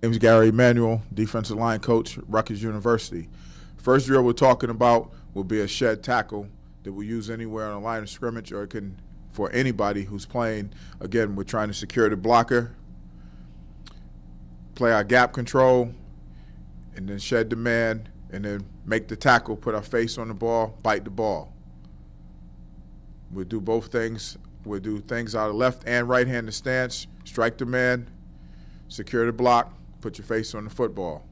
My name is Gary Emanuel, defensive line coach at Rutgers University. First drill we're talking about will be a shed tackle that we use anywhere on a line of scrimmage, or it can for anybody who's playing. Again, we're trying to secure the blocker, play our gap control, and then shed the man, and then make the tackle, put our face on the ball, bite the ball. We'll do both things. We'll do things out of left and right-handed stance, strike the man, secure the block, put your face on the football.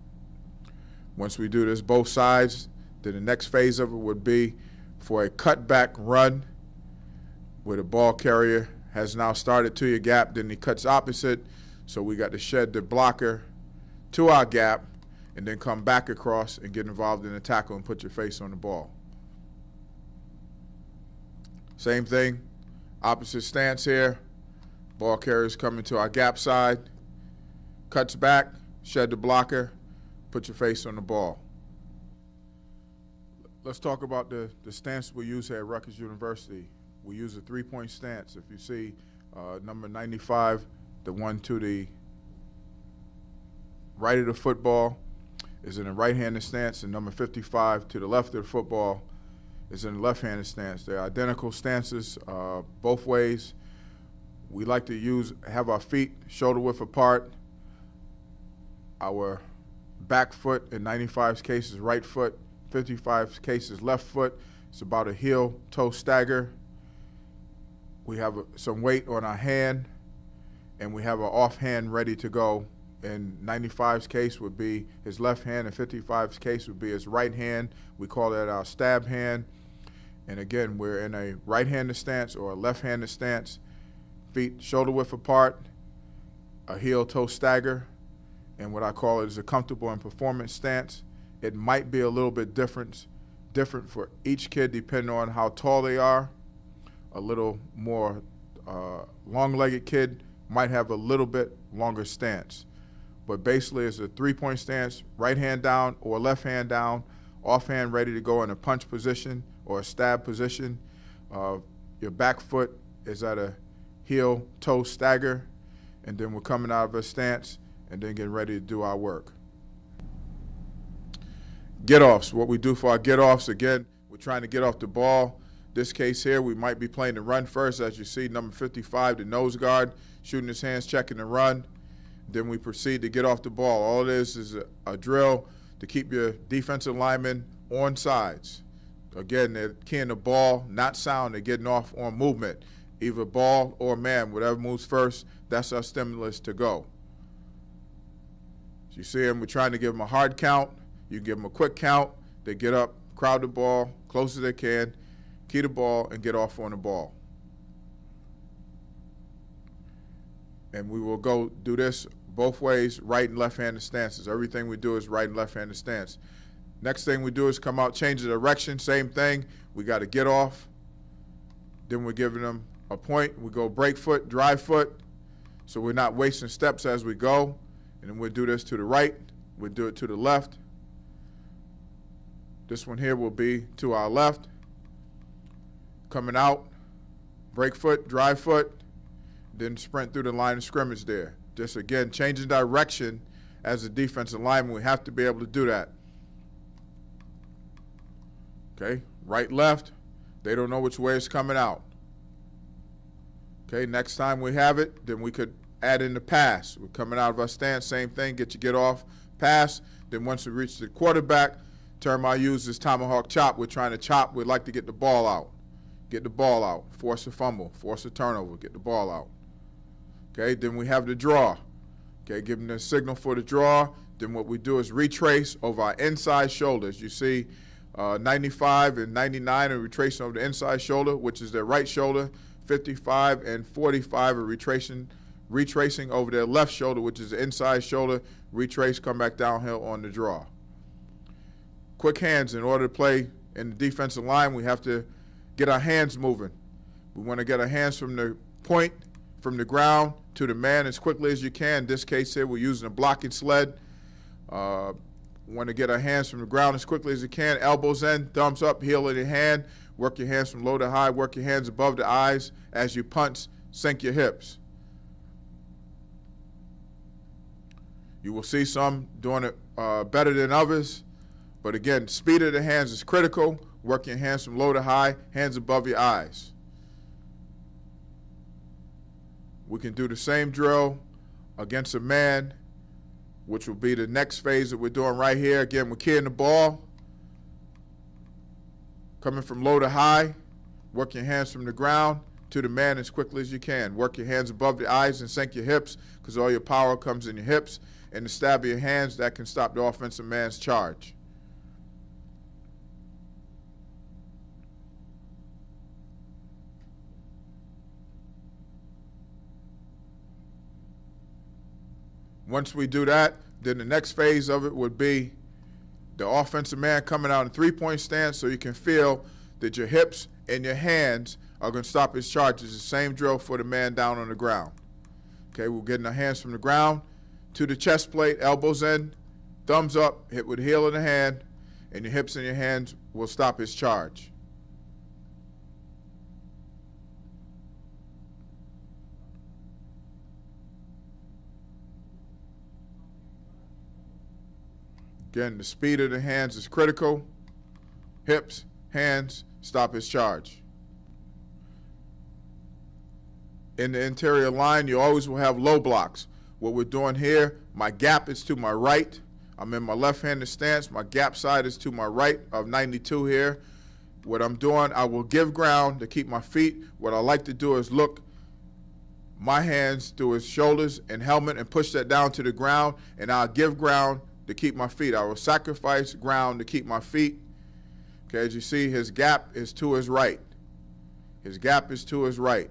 Once we do this both sides, then the next phase of it would be for a cutback run where the ball carrier has now started to your gap, then he cuts opposite, so we got to shed the blocker to our gap and then come back across and get involved in the tackle and put your face on the ball. Same thing, opposite stance here. Ball carrier's coming to our gap side, cuts back, shed the blocker, put your face on the ball. Let's talk about the stance we use here at Rutgers University. We use a three-point stance. If you see number 95, the one to the right of the football is in a right-handed stance, and number 55 to the left of the football is in a left-handed stance. They're identical stances both ways. We like to have our feet shoulder width apart. Our back foot, in 95's case, is right foot. 55's case is left foot. It's about a heel-toe stagger. We have some weight on our hand, and we have our off hand ready to go. In 95's case would be his left hand, and 55's case would be his right hand. We call that our stab hand. And again, we're in a right-handed stance or a left-handed stance. Feet shoulder width apart, a heel-toe stagger, and what I call it is a comfortable and performance stance. It might be a little bit different for each kid depending on how tall they are. A little more long-legged kid might have a little bit longer stance. But basically it's a three-point stance, right hand down or left hand down, off hand ready to go in a punch position or a stab position. Your back foot is at a heel-toe stagger, and then we're coming out of a stance and then getting ready to do our work. Get-offs, what we do for our get-offs, again, we're trying to get off the ball. This case here, we might be playing the run first. As you see, number 55, the nose guard, shooting his hands, checking the run. Then we proceed to get off the ball. All it is a drill to keep your defensive linemen on sides. Again, they're keying the ball, not sound. They're getting off on movement, either ball or man. Whatever moves first, that's our stimulus to go. As you see them, we're trying to give them a hard count. You can give them a quick count. They get up, crowd the ball, close as they can, key the ball, and get off on the ball. And we will go do this both ways, right and left-handed stances. Everything we do is right and left-handed stance. Next thing we do is come out, change the direction, same thing. We got to get off. Then we're giving them a point. We go break foot, drive foot, so we're not wasting steps as we go. And then we'll do this to the right. We'll do it to the left. This one here will be to our left. Coming out, break foot, drive foot, then sprint through the line of scrimmage there. Just again, changing direction as a defensive lineman, we have to be able to do that. Okay, right, left, they don't know which way it's coming out. Okay, next time we have it, then we could add in the pass. We're coming out of our stance, same thing, get off, pass. Then once we reach the quarterback, term I use is tomahawk chop. We're trying to chop, we'd like to get the ball out. Get the ball out, force a fumble, force a turnover, get the ball out. Okay, then we have the draw. Okay, give them the signal for the draw. Then what we do is retrace over our inside shoulders. You see 95 and 99 are retracing over the inside shoulder, which is their right shoulder. 55 and 45 are retracing over their left shoulder, which is the inside shoulder. Retrace, come back downhill on the draw. Quick hands. In order to play in the defensive line, we have to get our hands moving. We want to get our hands from the point, from the ground to the man as quickly as you can. In this case here, we're using a blocking sled. We want to get our hands from the ground as quickly as you can. Elbows in, thumbs up, heel in your hand. Work your hands from low to high. Work your hands above the eyes. As you punch, sink your hips. You will see some doing it better than others. But again, speed of the hands is critical. Work your hands from low to high, hands above your eyes. We can do the same drill against a man, which will be the next phase that we're doing right here. Again, we're keying the ball, coming from low to high. Work your hands from the ground to the man as quickly as you can. Work your hands above the eyes and sink your hips, because all your power comes in your hips. And the stab of your hands, that can stop the offensive man's charge. Once we do that, then the next phase of it would be the offensive man coming out in three-point stance, so you can feel that your hips and your hands are going to stop his charges. The same drill for the man down on the ground. Okay, we're getting our hands from the ground to the chest plate, elbows in, thumbs up, hit with the heel of the hand, and your hips and your hands will stop his charge. Again, the speed of the hands is critical. Hips, hands, stop his charge. In the interior line, you always will have low blocks. What we're doing here, my gap is to my right. I'm in my left-handed stance. My gap side is to my right of 92 here. What I'm doing, I will give ground to keep my feet. What I like to do is look my hands through his shoulders and helmet and push that down to the ground, and I'll give ground to keep my feet. I will sacrifice ground to keep my feet. Okay, as you see, his gap is to his right. His gap is to his right.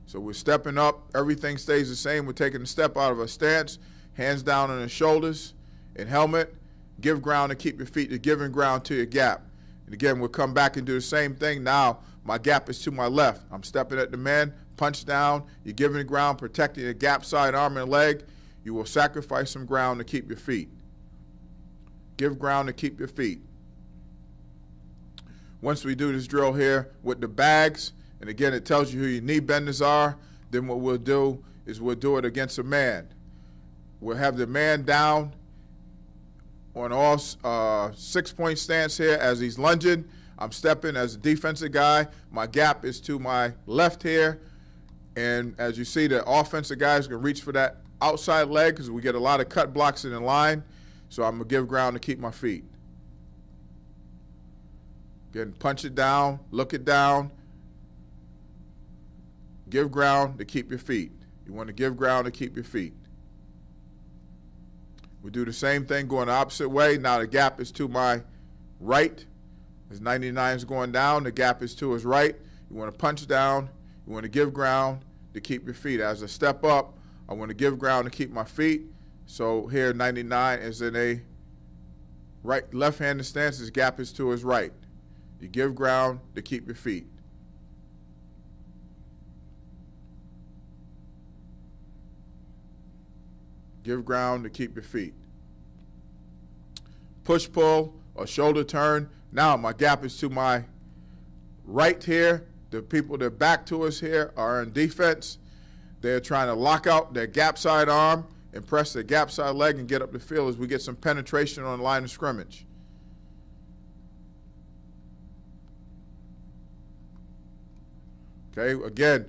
So we're stepping up. Everything stays the same. We're taking a step out of a stance, hands down on the shoulders and helmet. Give ground to keep your feet. You're giving ground to your gap. And again, we'll come back and do the same thing. Now, my gap is to my left. I'm stepping at the man, punch down. You're giving the ground, protecting your gap side, arm, and leg. You will sacrifice some ground to keep your feet. Give ground to keep your feet. Once we do this drill here with the bags, and again, it tells you who your knee benders are, then what we'll do is we'll do it against a man. We'll have the man down on all 6-point stance here as he's lunging. I'm stepping as a defensive guy. My gap is to my left here. And as you see, the offensive guy is going to reach for that outside leg because we get a lot of cut blocks in the line. So I'm going to give ground to keep my feet. Again, punch it down, look it down. Give ground to keep your feet. You want to give ground to keep your feet. We do the same thing going the opposite way. Now the gap is to my right. As 99 is going down, the gap is to his right. You want to punch down. You want to give ground to keep your feet. As I step up, I want to give ground to keep my feet. So here 99 is in a right left-handed stance. His gap is to his right. You give ground to keep your feet. Give ground to keep your feet. Push, pull, or shoulder turn. Now my gap is to my right here. The people that back to us here are in defense. They're trying to lock out their gap side arm and press their gap side leg and get up the field as we get some penetration on the line of scrimmage. Okay, again,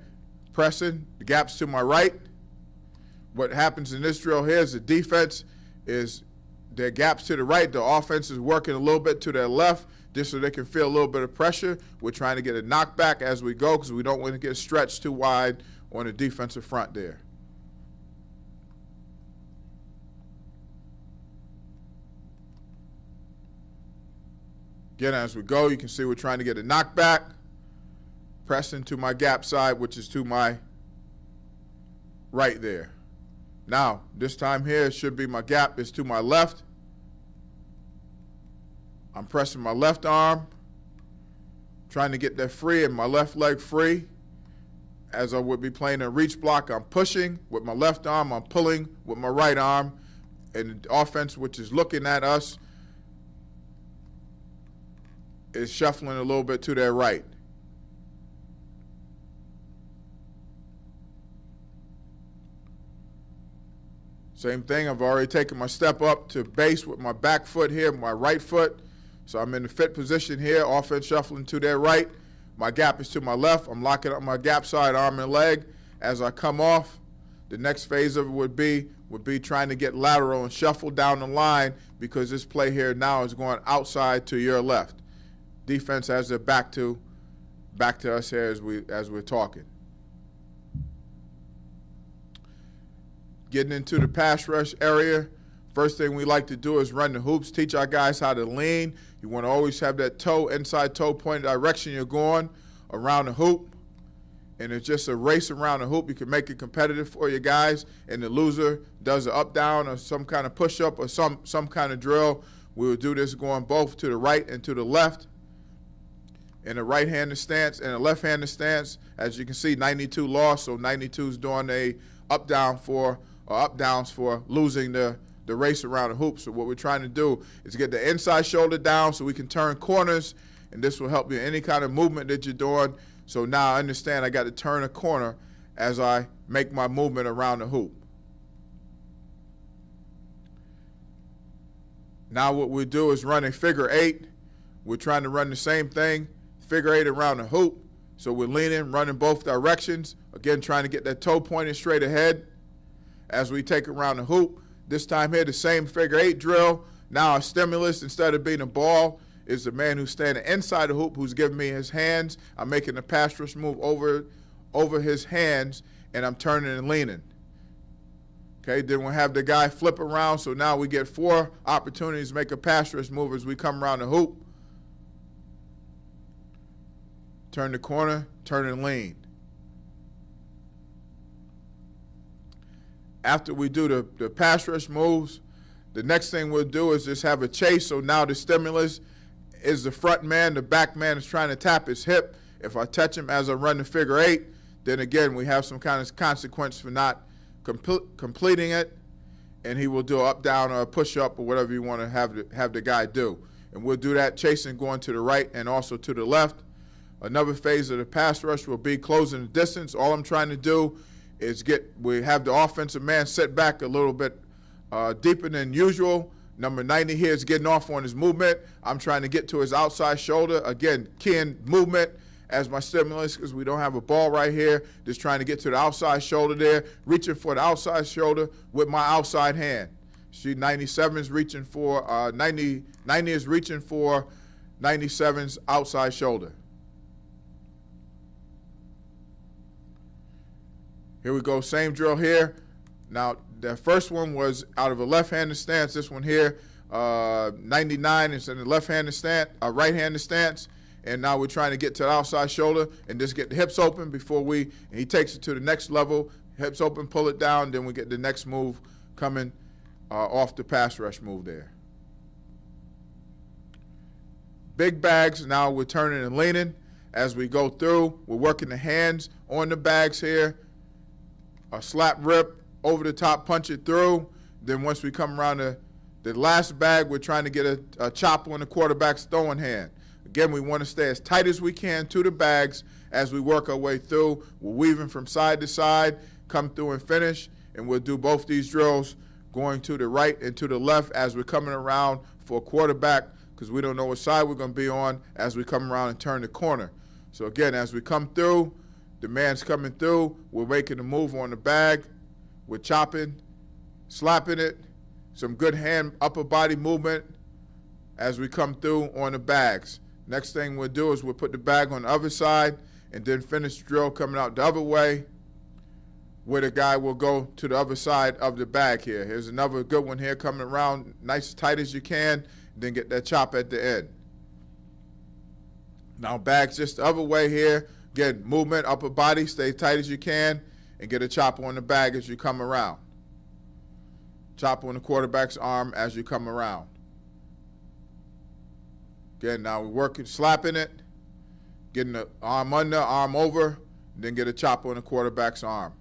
pressing, the gap's to my right. What happens in this drill here is the defense is their gaps to the right. The offense is working a little bit to their left just so they can feel a little bit of pressure. We're trying to get a knockback as we go because we don't want to get stretched too wide on the defensive front there. Again, as we go, you can see we're trying to get a knockback. Pressing to my gap side, which is to my right there. Now, this time here, it should be my gap is to my left. I'm pressing my left arm, trying to get that free and my left leg free. As I would be playing a reach block, I'm pushing with my left arm, I'm pulling with my right arm. And the offense, which is looking at us, is shuffling a little bit to their right. Same thing, I've already taken my step up to base with my back foot here, my right foot. So I'm in the fit position here, offense shuffling to their right. My gap is to my left. I'm locking up my gap side, arm and leg. As I come off, the next phase of it would be trying to get lateral and shuffle down the line, because this play here now is going outside to your left. Defense has their back to us here as we're talking. Getting into the pass rush area, first thing we like to do is run the hoops, teach our guys how to lean. You want to always have that toe, inside toe pointed direction you're going around the hoop. And it's just a race around the hoop. You can make it competitive for your guys, and the loser does an up-down or some kind of push-up or some kind of drill. We will do this going both to the right and to the left. In a right-handed stance and a left-handed stance, as you can see, 92 lost, so 92 is doing a up-downs for losing the race around the hoop. So what we're trying to do is get the inside shoulder down so we can turn corners, and this will help you in any kind of movement that you're doing. So now I understand I got to turn a corner as I make my movement around the hoop. Now what we do is run a figure 8. We're trying to run the same thing, figure 8 around the hoop. So we're leaning, running both directions. Again, trying to get that toe pointed straight ahead as we take around the hoop. This time here, the same figure 8 drill. Now our stimulus, instead of being a ball, is the man who's standing inside the hoop, who's giving me his hands. I'm making a pass rush move over his hands, and I'm turning and leaning. Okay, then we'll have the guy flip around, so now we get 4 opportunities to make a pass rush move as we come around the hoop. Turn the corner, turn and lean. After we do the pass rush moves, the next thing we'll do is just have a chase. So now the stimulus is the front man, the back man is trying to tap his hip. If I touch him as I run the figure 8, then again we have some kind of consequence for not completing it, and he will do an up, down, or a push up, or whatever you want to have the guy do. And we'll do that chasing, going to the right and also to the left. Another phase of the pass rush will be closing the distance. All I'm trying to do is we have the offensive man sit back a little bit deeper than usual. Number 90 here is getting off on his movement. I'm trying to get to his outside shoulder. Again, keying movement as my stimulus, because we don't have a ball right here. Just trying to get to the outside shoulder there, reaching for the outside shoulder with my outside hand. See, 97 is reaching for 90 is reaching for 97's outside shoulder. Here we go, same drill here. Now, the first one was out of a left-handed stance. This one here, 99 is in the left-handed stance, right-handed stance. And now we're trying to get to the outside shoulder and just get the hips open before and he takes it to the next level. Hips open, pull it down, then we get the next move coming off the pass rush move there. Big bags, now we're turning and leaning. As we go through, we're working the hands on the bags here. A slap rip, over the top, punch it through. Then once we come around the last bag, we're trying to get a chop on the quarterback's throwing hand. Again, we want to stay as tight as we can to the bags as we work our way through. We're weaving from side to side, come through and finish, and we'll do both these drills going to the right and to the left as we're coming around for a quarterback, because we don't know what side we're going to be on as we come around and turn the corner. So again, as we come through, the man's coming through, we're making a move on the bag, we're chopping, slapping it, some good hand upper body movement as we come through on the bags. Next thing we'll do is we'll put the bag on the other side and then finish the drill coming out the other way, where the guy will go to the other side of the bag here. Here's another good one here coming around nice tight as you can, then get that chop at the end. Now bags just the other way here. Again, movement, upper body, stay tight as you can, and get a chop on the bag as you come around. Chop on the quarterback's arm as you come around. Again, now we're working, slapping it, getting the arm under, arm over, then get a chop on the quarterback's arm.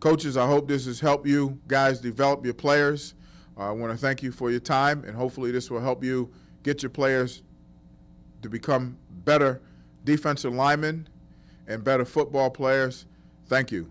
Coaches, I hope this has helped you guys develop your players. I want to thank you for your time, and hopefully this will help you get your players to become better defensive linemen and better football players. Thank you.